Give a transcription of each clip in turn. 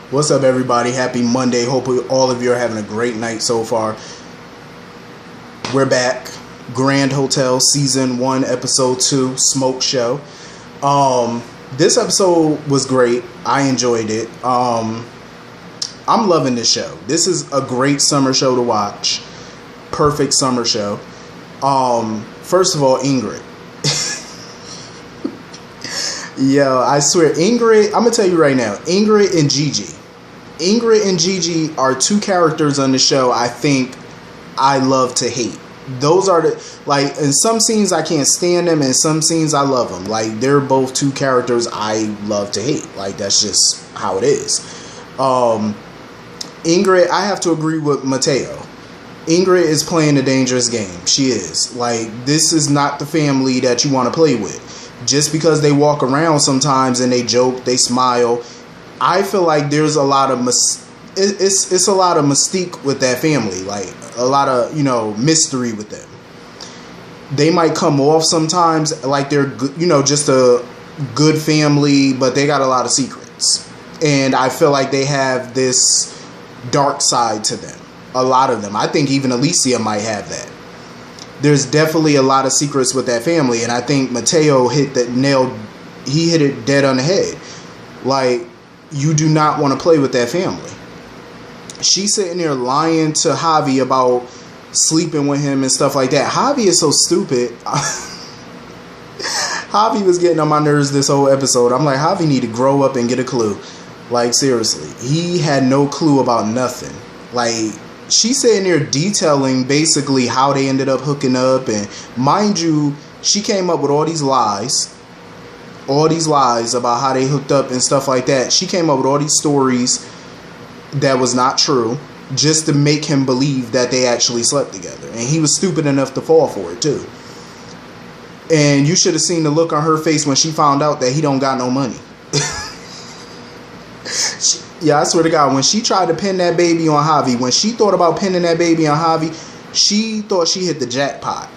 What's up, everybody? Happy Monday. Hope all of you are having a great night so far. We're back. Grand Hotel Season 1, Episode 2, Smokeshow. This episode was great. I enjoyed it. I'm loving this show. This is a great summer show to watch. Perfect summer show. First of all, Ingrid. Yo, I swear, Ingrid, I'm going to tell you right now, Ingrid and Gigi. Ingrid and Gigi are two characters on the show I think I love to hate. Those are the, like, in some scenes I can't stand them, and some scenes I love them. Like, they're both two characters I love to hate. Like, that's just how it is. Ingrid, I have to agree with Mateo. Ingrid is playing a dangerous game. She is. Like, this is not the family that you want to play with. Just because they walk around sometimes and they joke, they smile, I feel like there's a lot of it's a lot of mystique with that family, like a lot of, mystery with them. They might come off sometimes like they're just a good family, but they got a lot of secrets, and I feel like they have this dark side to them. A lot of them. I think even Alicia might have that. There's definitely a lot of secrets with that family, and I think Mateo hit it dead on the head. Like, you do not want to play with that family. She's sitting there lying to Javi about sleeping with him and stuff like that. Javi is so stupid. Javi was getting on my nerves this whole episode. I'm like, Javi need to grow up and get a clue. Like, seriously. He had no clue about nothing. Like, she's sitting there detailing basically how they ended up hooking up. And mind you, she came up with all these lies about how they hooked up and stuff like that. She came up with all these stories that was not true just to make him believe that they actually slept together. And he was stupid enough to fall for it too. And you should have seen the look on her face when she found out that he don't got no money. Yeah, I swear to God, when she tried to pin that baby on Javi, when she thought about pinning that baby on Javi, she thought she hit the jackpot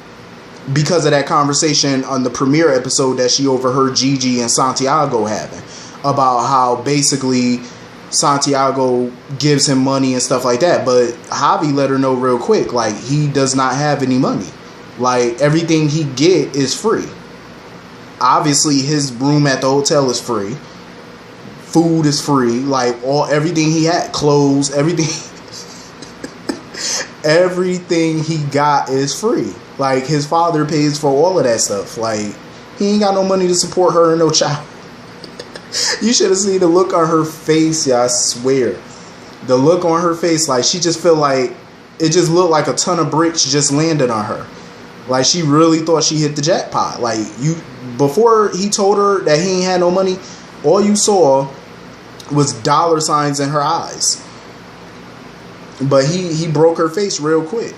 because of that conversation on the premiere episode that she overheard Gigi and Santiago having about how basically Santiago gives him money and stuff like that. But Javi let her know real quick, like, he does not have any money. Like, everything he get is free. Obviously, his room at the hotel is free. Food is free, like everything he had, clothes, everything, everything he got is free. Like, his father pays for all of that stuff. Like, he ain't got no money to support her and no child. You should have seen the look on her face, yeah, I swear. The look on her face, like, she just felt like, it just looked like a ton of bricks just landed on her. Like, she really thought she hit the jackpot. Like, before he told her that he ain't had no money, all you saw was dollar signs in her eyes. But he broke her face real quick.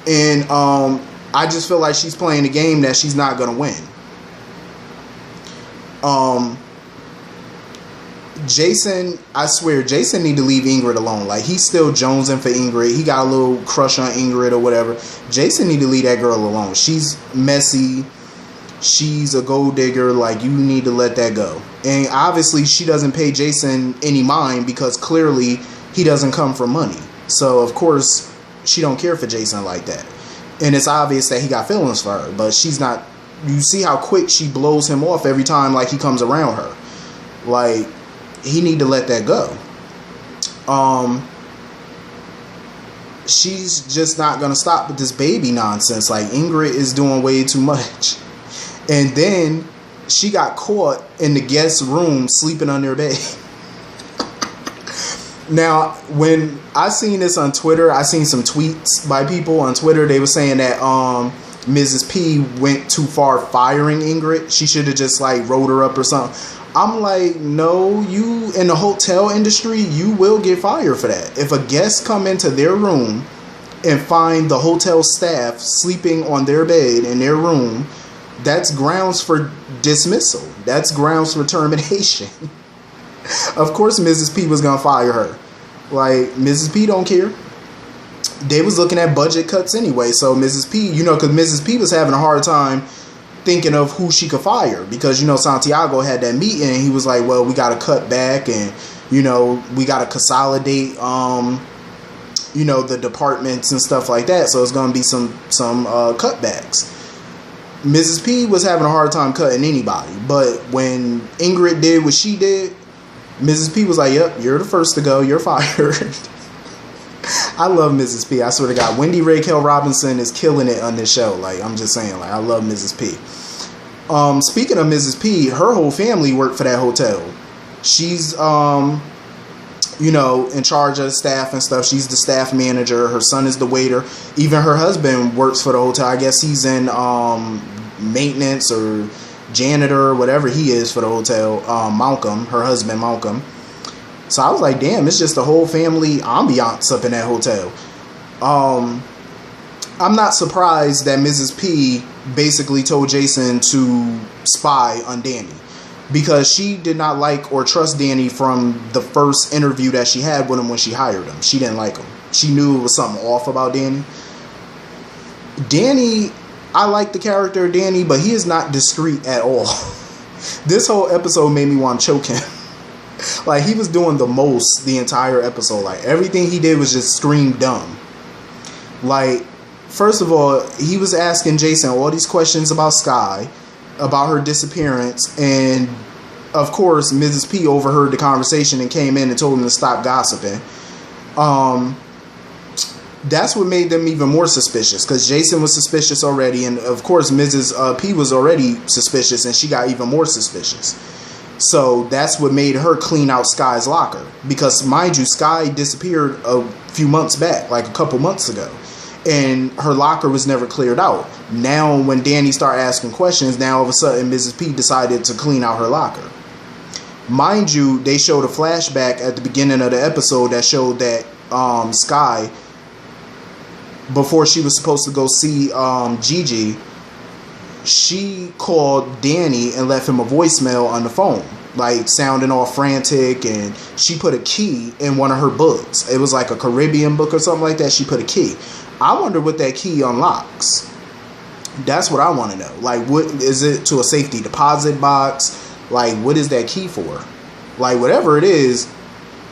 And I just feel like she's playing a game that she's not going to win. Jason, I swear, Jason need to leave Ingrid alone. Like, he's still jonesing for Ingrid. He got a little crush on Ingrid or whatever. Jason need to leave that girl alone. She's messy. She's a gold digger. Like, you need to let that go. And obviously she doesn't pay Jason any mind because clearly he doesn't come from money. So of course she don't care for Jason like that. And it's obvious that he got feelings for her, but she's not. You see how quick she blows him off every time, like, he comes around her. Like, he need to let that go. She's just not gonna stop with this baby nonsense. Like, Ingrid is doing way too much. And then she got caught in the guest room sleeping on their bed. Now, when I seen this on Twitter, I seen some tweets by people on Twitter. They were saying that Mrs. P went too far firing Ingrid. She should have just, like, rolled her up or something. I'm like, no, you in the hotel industry, you will get fired for that. If a guest come into their room and find the hotel staff sleeping on their bed in their room, that's grounds for dismissal. That's grounds for termination. Of course Mrs. P was gonna fire her. Like, Mrs. P don't care. They was looking at budget cuts anyway. So Mrs. P, because Mrs. P was having a hard time thinking of who she could fire, because, you know, Santiago had that meeting and he was like, well, we got to cut back, and, you know, we got to consolidate, you know, the departments and stuff like that. So it's going to be some cutbacks. Mrs. P was having a hard time cutting anybody, but when Ingrid did what she did, Mrs. P was like, yep, you're the first to go, you're fired. I love Mrs. P. I swear to God, Wendy Raquel Robinson is killing it on this show. Like, I'm just saying, like, I love Mrs. P. Speaking of Mrs. P, her whole family worked for that hotel. She's, you know, in charge of the staff and stuff. She's the staff manager. Her son is the waiter. Even her husband works for the hotel. I guess he's in maintenance or janitor or whatever he is for the hotel. Malcolm, her husband Malcolm. So I was like, damn, it's just a whole family ambiance up in that hotel. I'm not surprised that Mrs. P basically told Jason to spy on Danny, because she did not like or trust Danny from the first interview that she had with him when she hired him. She didn't like him. She knew it was something off about Danny. Danny, I like the character of Danny, but he is not discreet at all. This whole episode made me want to choke him. Like, he was doing the most the entire episode. Like, everything he did was just scream dumb. Like, first of all, he was asking Jason all these questions about Sky, about her disappearance, and of course Mrs. P overheard the conversation and came in and told him to stop gossiping. That's what made them even more suspicious, because Jason was suspicious already, and of course Mrs. P was already suspicious, and she got even more suspicious. So that's what made her clean out Sky's locker, because, mind you, Sky disappeared a few months back, like a couple months ago, and her locker was never cleared out. Now when Danny started asking questions, now all of a sudden Mrs. P decided to clean out her locker. Mind you, they showed a flashback at the beginning of the episode that showed that Sky, before she was supposed to go see Gigi, she called Danny and left him a voicemail on the phone, like sounding all frantic, and she put a key in one of her books. It was like a Caribbean book or something like that. She put a key. I wonder what that key unlocks. That's what I want to know. Like, what is it, to a safety deposit box? Like, what is that key for? Like, whatever it is,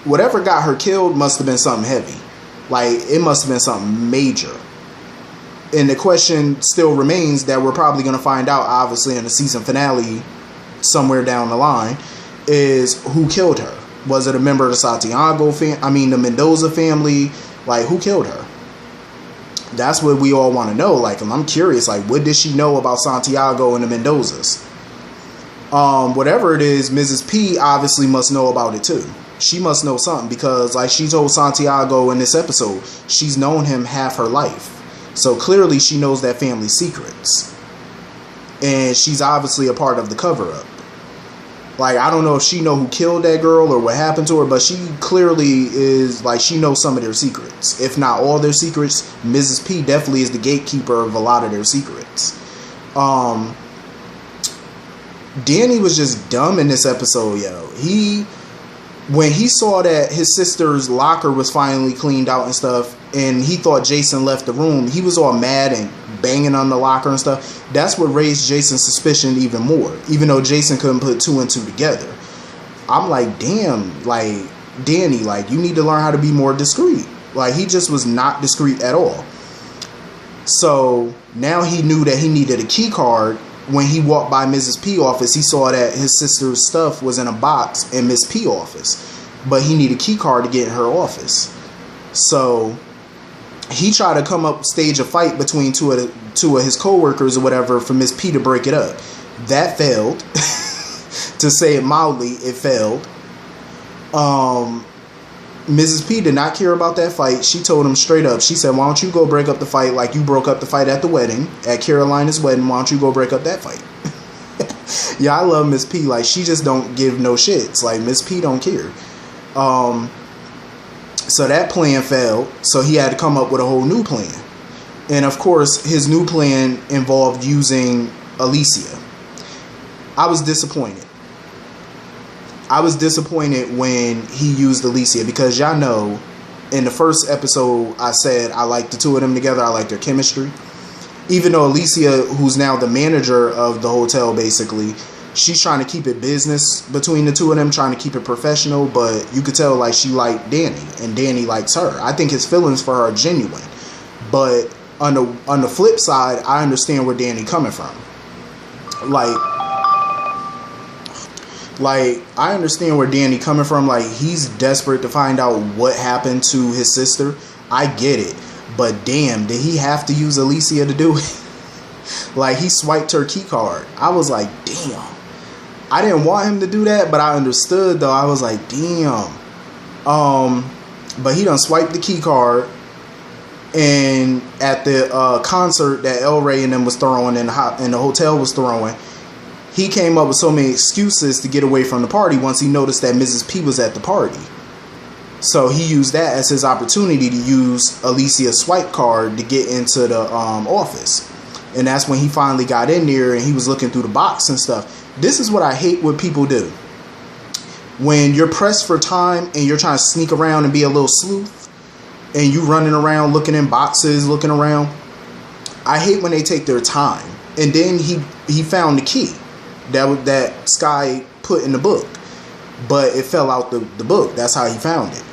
whatever got her killed must have been something heavy. Like, it must have been something major. And the question still remains that we're probably going to find out, obviously, in the season finale somewhere down the line, is who killed her. Was it a member of the Santiago the Mendoza family? Like, who killed her? That's what we all want to know. Like, I'm curious, like, what did she know about Santiago and the Mendozas? Whatever it is, Mrs. P obviously must know about it too. She must know something, because, like she told Santiago in this episode, she's known him half her life. So clearly she knows that family's secrets. And she's obviously a part of the cover-up. Like, I don't know if she know who killed that girl or what happened to her, but she clearly is, like, she knows some of their secrets. If not all their secrets, Mrs. P definitely is the gatekeeper of a lot of their secrets. Danny was just dumb in this episode, yo. When he saw that his sister's locker was finally cleaned out and stuff, and he thought Jason left the room, he was all mad and banging on the locker and stuff. That's what raised Jason's suspicion even more, even though Jason couldn't put two and two together. I'm like, damn, like, Danny, like, you need to learn how to be more discreet. Like, he just was not discreet at all. So now he knew that he needed a key card. When he walked by Mrs. P office, he saw that his sister's stuff was in a box in Miss P office, but he needed a key card to get in her office. So he tried to stage a fight between two of his coworkers or whatever for Miss P to break it up. That failed. To say it mildly, it failed. Mrs. P did not care about that fight. She told him straight up. She said, why don't you go break up the fight like you broke up the fight at the wedding, at Carolina's wedding. Why don't you go break up that fight? Yeah, I love Miss P. Like, she just don't give no shits. Like, Miss P don't care. So that plan failed. So he had to come up with a whole new plan. And of course, his new plan involved using Alicia. I was disappointed. I was disappointed when he used Alicia, because y'all know in the first episode I said I liked the two of them together. I liked their chemistry. even though Alicia, who's now the manager of the hotel, basically, she's trying to keep it business between the two of them, trying to keep it professional, but you could tell like she liked Danny and Danny likes her. I think his feelings for her are genuine. But on the flip side, I understand where Danny coming from. Like I understand where Danny coming from. Like, he's desperate to find out what happened to his sister. I get it. But damn, did he have to use Alicia to do it? Like, he swiped her key card. I was like, damn. I didn't want him to do that, but I understood though. I was like, damn. But he done swiped the key card. And at the concert that El Rey and them was throwing and the hotel was throwing, he came up with so many excuses to get away from the party once he noticed that Mrs. P was at the party. So he used that as his opportunity to use Alicia's swipe card to get into the office. And that's when he finally got in there and he was looking through the box and stuff. This is what I hate what people do. When you're pressed for time and you're trying to sneak around and be a little sleuth, and you running around looking in boxes, looking around. I hate when they take their time. And then he found the key that Sky put in the book. But it fell out the book. That's how he found it.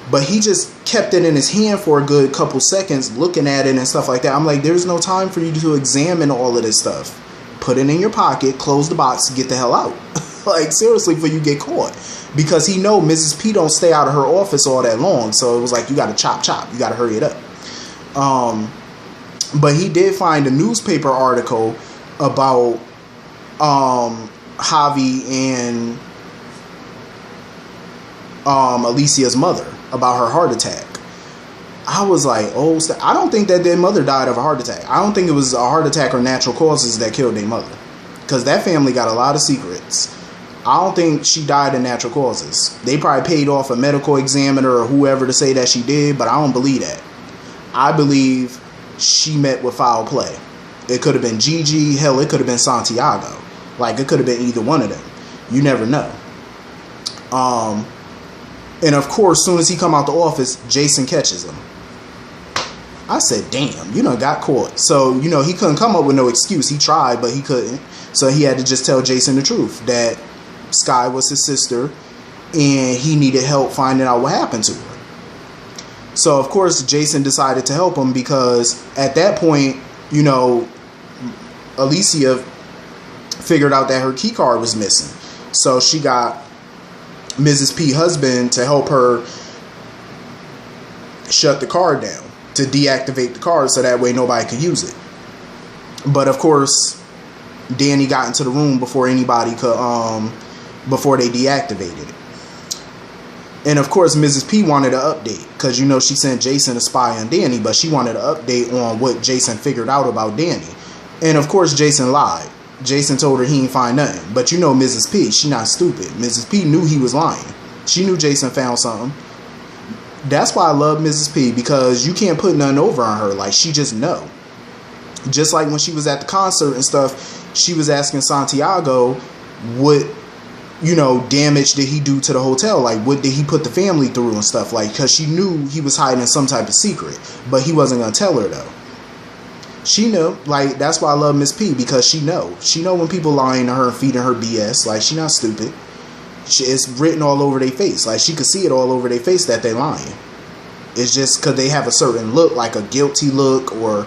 But he just kept it in his hand for a good couple seconds, looking at it and stuff like that. I'm like, there's no time for you to examine all of this stuff. Put it in your pocket, close the box, get the hell out. Like, seriously, before you get caught. Because he know Mrs. P don't stay out of her office all that long. So it was like, you got to chop. You got to hurry it up. But he did find a newspaper article about Javi and Alicia's mother, about her heart attack. I was like, oh, I don't think that their mother died of a heart attack. I don't think it was a heart attack or natural causes that killed their mother. Because that family got a lot of secrets. I don't think she died of natural causes. They probably paid off a medical examiner or whoever to say that she did, but I don't believe that. I believe she met with foul play. It could have been Gigi. Hell, it could have been Santiago. Like, it could have been either one of them. You never know. And of course, as soon as he come out the office, Jason catches him. I said, damn, you done got caught. So, he couldn't come up with no excuse. He tried, but he couldn't. So he had to just tell Jason the truth, that Sky was his sister and he needed help finding out what happened to her. So, of course, Jason decided to help him because at that point, Alicia figured out that her key card was missing. So she got Mrs. P's husband to help her shut the card down, to deactivate the card so that way nobody could use it. But of course, Danny got into the room before anybody could, before they deactivated it. And of course, Mrs. P wanted an update because, she sent Jason to spy on Danny, but she wanted an update on what Jason figured out about Danny. And of course, Jason lied. Jason told her he ain't find nothing. But Mrs. P, she not stupid. Mrs. P knew he was lying. She knew Jason found something. That's why I love Mrs. P, because you can't put nothing over on her. Like, she just know. Just like when she was at the concert and stuff, she was asking Santiago what, damage did he do to the hotel? Like, what did he put the family through and stuff? Like, because she knew he was hiding some type of secret, but he wasn't going to tell her, though. She knew. Like, that's why I love Miss P, because she know. She know when people lying to her and feeding her BS. Like, she not stupid. It's written all over their face. Like, she could see it all over their face that they lying. It's just because they have a certain look, like a guilty look, or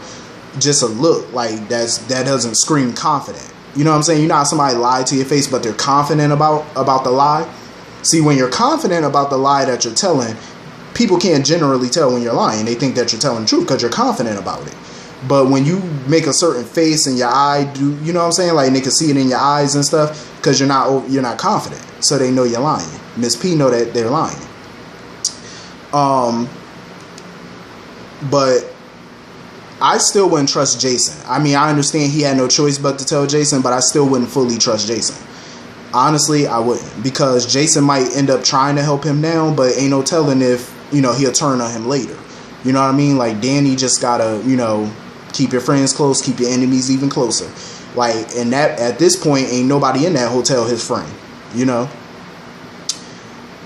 just a look like that doesn't scream confident. You know what I'm saying? You know how somebody lied to your face, but they're confident about the lie? See, when you're confident about the lie that you're telling, people can't generally tell when you're lying. They think that you're telling the truth because you're confident about it. But when you make a certain face and your eye do, you know what I'm saying? Like, they can see it in your eyes and stuff because you're not confident. So they know you're lying. Miss P know that they're lying. But I still wouldn't trust Jason. I mean, I understand he had no choice but to tell Jason, but I still wouldn't fully trust Jason. Honestly, I wouldn't, because Jason might end up trying to help him now, but ain't no telling if, he'll turn on him later. You know what I mean? Like, Danny just gotta, keep your friends close, keep your enemies even closer. Like, and that, at this point, ain't nobody in that hotel his friend,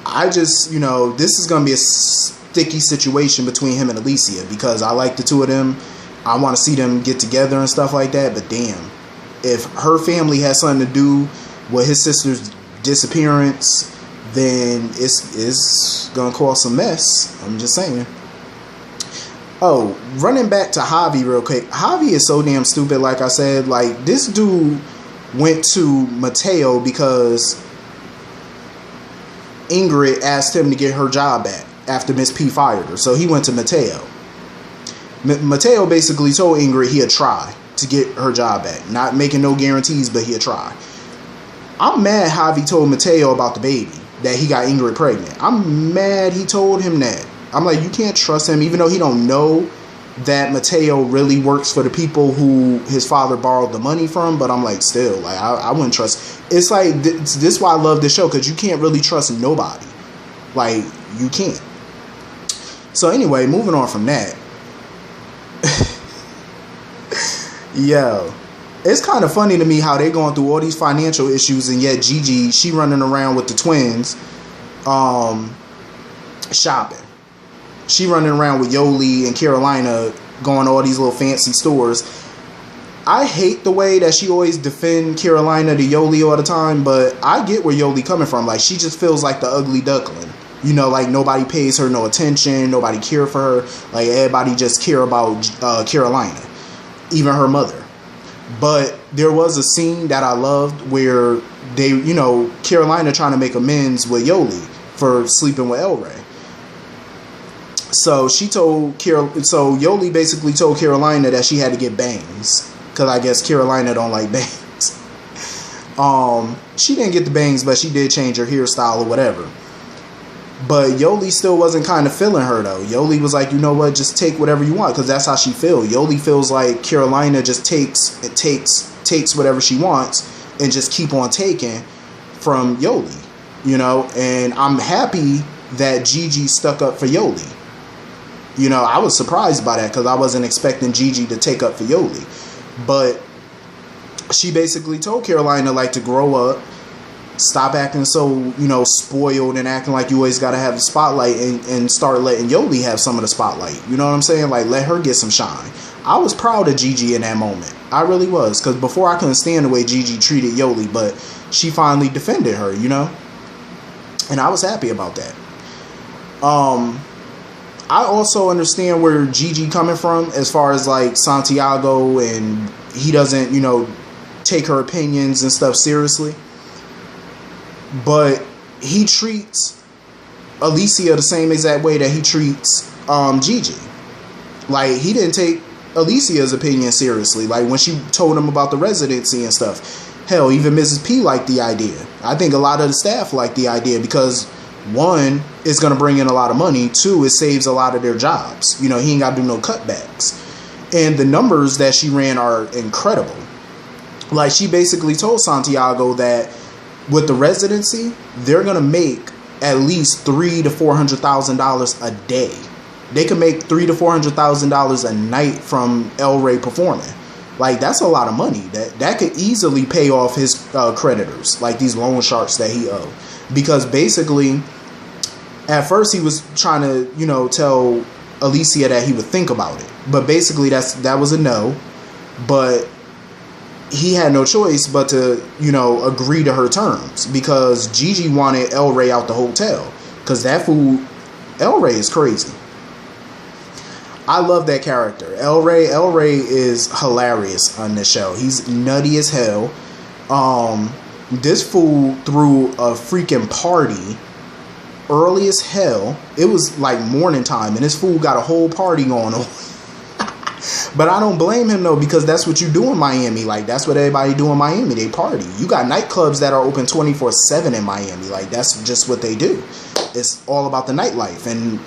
I just, this is gonna be a sticky situation between him and Alicia, because I like the two of them. I want to see them get together and stuff like that. But damn, if her family has something to do with his sister's disappearance, then it's gonna cause some mess. I'm just saying. Oh, running back to Javi real quick. Javi is so damn stupid. Like I said, like this dude went to Mateo because Ingrid asked him to get her job back after Miss P fired her. So he went to Mateo. Mateo basically told Ingrid he'd try to get her job back. Not making no guarantees, but he'd try. I'm mad Javi told Mateo about the baby, that he got Ingrid pregnant. I'm mad he told him that. I'm like, you can't trust him, even though he don't know that Mateo really works for the people who his father borrowed the money from. But I'm like, still, like, I wouldn't trust. It's like, this is why I love this show, because you can't really trust nobody. Like, you can't. So anyway, moving on from that. Yo, it's kind of funny to me how they going through all these financial issues, and yet Gigi, she running around with the twins, shopping. She running around with Yoli and Carolina, going to all these little fancy stores. I hate the way that she always defend Carolina to Yoli all the time, but I get where Yoli coming from. Like, she just feels like the ugly duckling. You know, like nobody pays her no attention, nobody care for her. Like, everybody just care about Carolina, even her mother. But there was a scene that I loved where they, you know, Carolina trying to make amends with Yoli for sleeping with El Rey. So Yoli basically told Carolina that she had to get bangs, because I guess Carolina don't like bangs. She didn't get the bangs, but she did change her hairstyle or whatever. But Yoli still wasn't kind of feeling her though. Yoli was like, you know what, just take whatever you want, because that's how she feels. Yoli feels like Carolina just takes whatever she wants and just keep on taking from Yoli, you know. And I'm happy that Gigi stuck up for Yoli. You know, I was surprised by that, because I wasn't expecting Gigi to take up for Yoli. But she basically told Carolina, like, to grow up, stop acting so, you know, spoiled and acting like you always got to have the spotlight, and start letting Yoli have some of the spotlight. You know what I'm saying? Like, let her get some shine. I was proud of Gigi in that moment. I really was, because before I couldn't stand the way Gigi treated Yoli, but she finally defended her, you know? And I was happy about that. I also understand where Gigi coming from as far as like Santiago, and he doesn't, you know, take her opinions and stuff seriously. But he treats Alicia the same exact way that he treats Gigi. Like, he didn't take Alicia's opinion seriously. Like, when she told him about the residency and stuff. Hell, even Mrs. P liked the idea. I think a lot of the staff liked the idea, because one, it's going to bring in a lot of money. Two, it saves a lot of their jobs. You know, he ain't got to do no cutbacks. And the numbers that she ran are incredible. Like, she basically told Santiago that with the residency, they're going to make at least $300,000 to $400,000 a day. They can make $300,000 to $400,000 a night from El Rey performing. Like, that's a lot of money. That could easily pay off his creditors, like these loan sharks that he owed. Because basically, at first he was trying to, you know, tell Alicia that he would think about it. But basically that was a no. But he had no choice but to, you know, agree to her terms, because Gigi wanted El Rey out the hotel, because that fool, El Rey is crazy. I love that character. El Rey is hilarious on this show. He's nutty as hell. This fool threw a freaking party early as hell. It was like morning time, and this fool got a whole party going on. But I don't blame him though, because that's what you do in Miami. Like, that's what everybody do in Miami. They party. You got nightclubs that are open 24/7 in Miami. Like, that's just what they do. It's all about the nightlife, and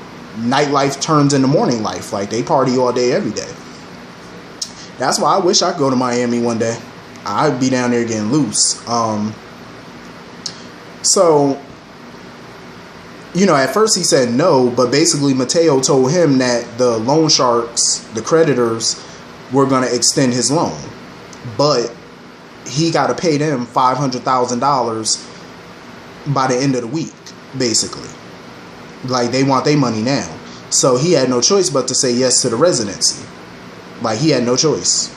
nightlife turns into morning life. Like, they party all day, every day. That's why I wish I could go to Miami one day. I'd be down there getting loose. So, you know, at first he said no, but basically Mateo told him that the loan sharks, the creditors, were going to extend his loan. But he got to pay them $500,000 by the end of the week, basically. Like, they want their money now. So he had no choice but to say yes to the residency. Like, he had no choice.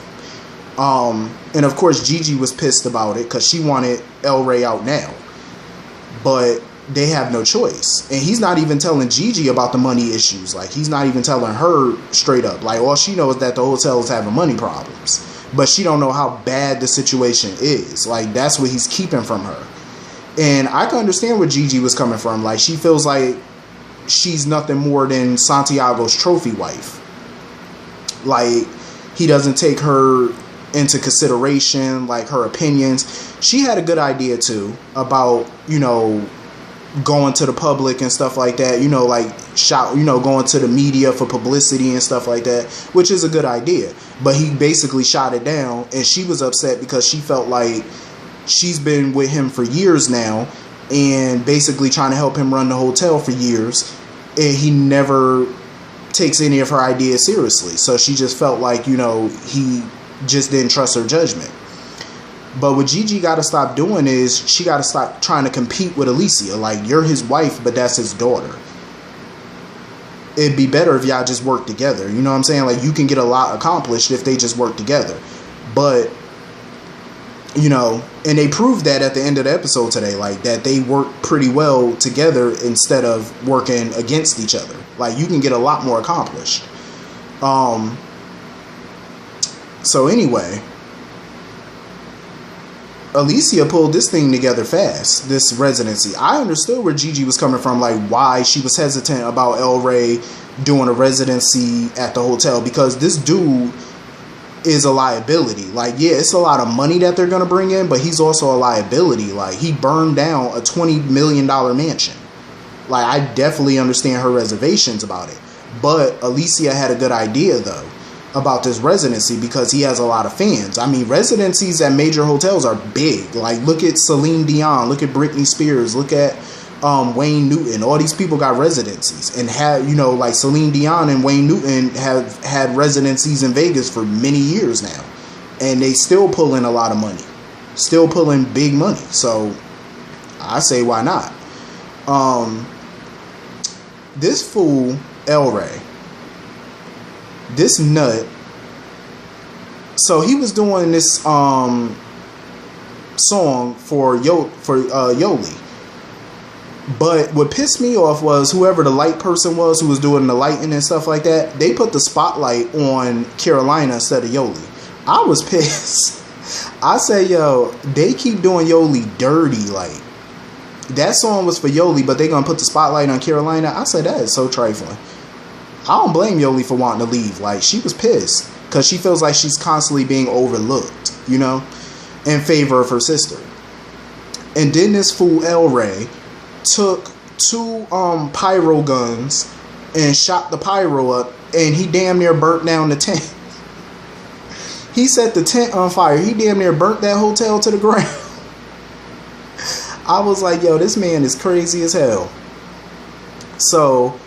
And of course Gigi was pissed about it because she wanted El Rey out now. But they have no choice. And he's not even telling Gigi about the money issues. Like, he's not even telling her straight up. Like, all she knows is that the hotel is having money problems. But she don't know how bad the situation is. Like, that's what he's keeping from her. And I can understand where Gigi was coming from. Like, she feels like she's nothing more than Santiago's trophy wife. Like, he doesn't take her into consideration, like, her opinions. She had a good idea, too, about, you know, going to the public and stuff like that. You know, like, going to the media for publicity and stuff like that, which is a good idea. But he basically shot it down, and she was upset because she felt like she's been with him for years now and basically trying to help him run the hotel for years, and he never takes any of her ideas seriously. So she just felt like, you know, he just didn't trust her judgment. But what Gigi got to stop doing is she got to stop trying to compete with Alicia. Like, you're his wife, but that's his daughter. It'd be better if y'all just work together. You know what I'm saying? Like, you can get a lot accomplished if they just work together. But, you know, and they proved that at the end of the episode today, like, that they work pretty well together instead of working against each other. Like, you can get a lot more accomplished. So anyway, Alicia pulled this thing together fast, this residency. I understood where Gigi was coming from, like, why she was hesitant about El Rey doing a residency at the hotel, because this dude is a liability. Like, yeah, it's a lot of money that they're going to bring in, but he's also a liability. Like, he burned down a $20 million mansion. Like, I definitely understand her reservations about it. But Alicia had a good idea, though, about this residency, because he has a lot of fans. I mean, residencies at major hotels are big. Like, look at Celine Dion, look at Britney Spears, look at Wayne Newton. All these people got residencies, and have, you know, like Celine Dion and Wayne Newton have had residencies in Vegas for many years now, and they still pull in a lot of money, still pull in big money. So I say, why not? This fool El Rey, this nut. So he was doing this song for Yoli. But what pissed me off was whoever the light person was who was doing the lighting and stuff like that, they put the spotlight on Carolina instead of Yoli. I was pissed. I say, yo, they keep doing Yoli dirty. Like, that song was for Yoli, but they gonna put the spotlight on Carolina. I say, that is so trifling. I don't blame Yoli for wanting to leave. Like, she was pissed because she feels like she's constantly being overlooked, you know, in favor of her sister. And then this fool El Rey took two pyro guns and shot the pyro up, and he damn near burnt down the tent. He set the tent on fire. He damn near burnt that hotel to the ground. I was like, yo, this man is crazy as hell. So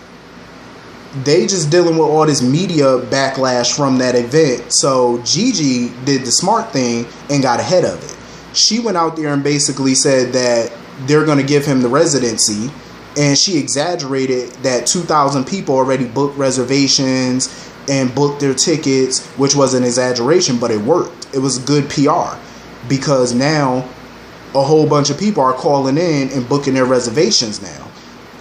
they just dealing with all this media backlash from that event. So Gigi did the smart thing and got ahead of it. She went out there and basically said that they're going to give him the residency, and she exaggerated that 2,000 people already booked reservations and booked their tickets, which was an exaggeration, but it worked. It was good PR, because now a whole bunch of people are calling in and booking their reservations now.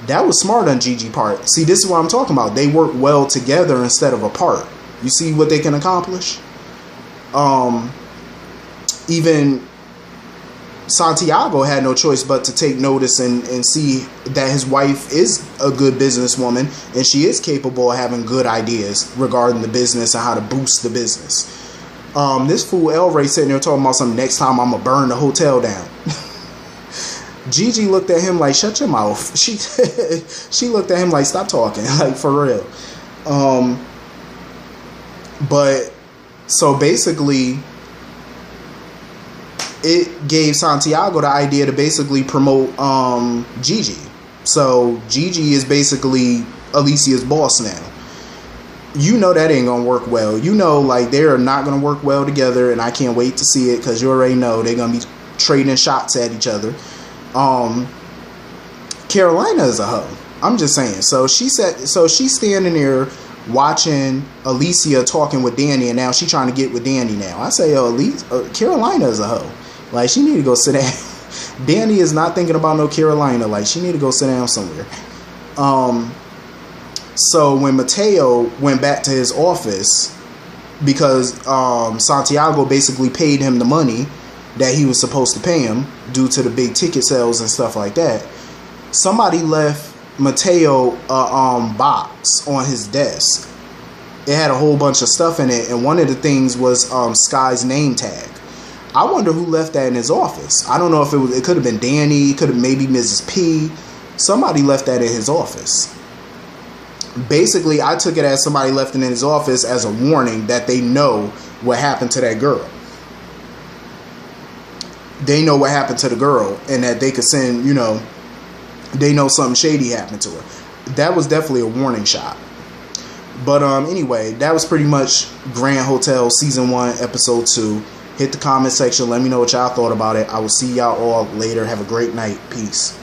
That was smart on Gigi's part. See, this is what I'm talking about. They work well together instead of apart. You see what they can accomplish? Even Santiago had no choice but to take notice and see that his wife is a good businesswoman, and she is capable of having good ideas regarding the business and how to boost the business. This fool El Rey sitting there talking about something, next time I'm going to burn the hotel down. Gigi looked at him like, shut your mouth. She looked at him like, stop talking, like, for real. But so basically, it gave Santiago the idea to basically promote Gigi. So Gigi is basically Alicia's boss now. You know that ain't gonna work well. You know, like, they're not gonna work well together, and I can't wait to see it, because you already know they're gonna be trading shots at each other. Carolina is a hoe. I'm just saying. So she's standing there watching Alicia talking with Danny, and now she trying to get with Danny now. I say, yo, Carolina is a hoe. Like, she need to go sit down. Danny is not thinking about no Carolina. Like, she need to go sit down somewhere. So when Mateo went back to his office, because Santiago basically paid him the money that he was supposed to pay him due to the big ticket sales and stuff like that, somebody left Mateo a box on his desk. It had a whole bunch of stuff in it, and one of the things was Sky's name tag. I wonder who left that in his office. I don't know if it could have been Danny, it could have maybe Mrs. P. Somebody left that in his office. Basically, I took it as somebody left it in his office as a warning that they know what happened to that girl. They know what happened to the girl, and that they could send, they know something shady happened to her. That was definitely a warning shot. But anyway, that was pretty much Grand Hotel Season 1, Episode 2. Hit the comment section. Let me know what y'all thought about it. I will see y'all all later. Have a great night. Peace.